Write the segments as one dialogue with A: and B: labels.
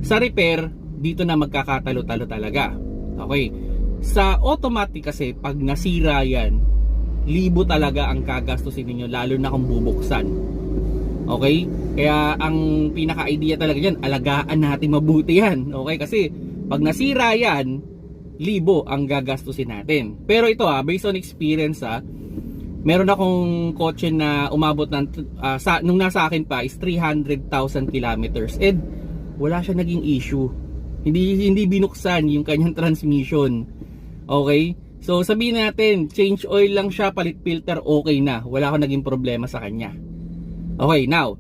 A: Sa repair, dito na magkakatalo-talo talaga. Okay. Sa automatic kasi, pag nasira yan, libo talaga ang gagastusin ninyo, lalo na kung bubuksan. Okay? Kaya ang pinaka-idea talaga dyan, alagaan natin mabuti yan. Okay? Kasi pag nasira yan, libo ang gagastusin natin. Pero ito based on experience meron akong kotse na umabot ng nung nasa akin pa is 300,000 kilometers and wala siya naging issue. Hindi binuksan yung kanyang transmission. Okay? So sabihin natin, change oil lang siya, palit filter, okay na. Wala akong naging problema sa kanya. Okay, now.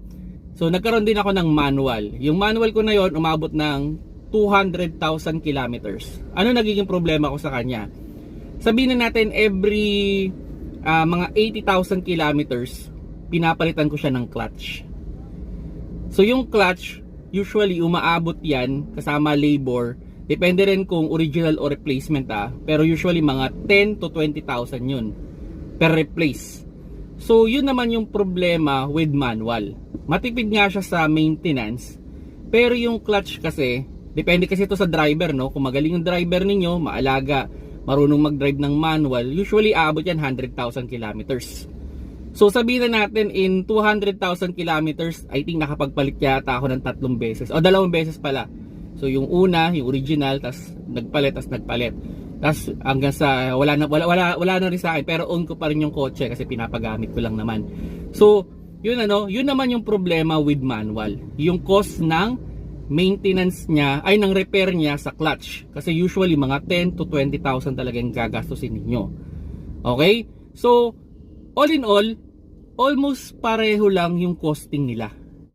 A: So nagkaroon din ako ng manual. Yung manual ko na yon umabot ng 200,000 kilometers. Ano nagiging problema ko sa kanya? Sabihin na natin every mga 80,000 kilometers, pinapalitan ko siya ng clutch. So yung clutch, usually umaabot yan kasama labor. Depende rin kung original o replacement pero usually mga 10 to 20,000 yun per replace. So yun naman yung problema with manual. Matipid nga siya sa maintenance, pero yung clutch kasi, depende kasi ito sa driver, no? Kung magaling yung driver ninyo, maalaga, marunong mag-drive ng manual, usually aabot yan 100,000 kilometers. So sabihin na natin in 200,000 kilometers, I think nakapagpalit yata ako ng 3 beses o 2 beses pala. So yung una, yung original, tas nagpalit. Tas hanggang sa wala na rin sa akin, pero own ko pa rin yung kotse kasi pinapagamit ko lang naman. So yun naman yung problema with manual. Yung cost ng maintenance niya ay ng repair niya sa clutch, kasi usually mga 10 to 20,000 talagang gagastusin ninyo. Okay? So all in all, almost pareho lang yung costing nila.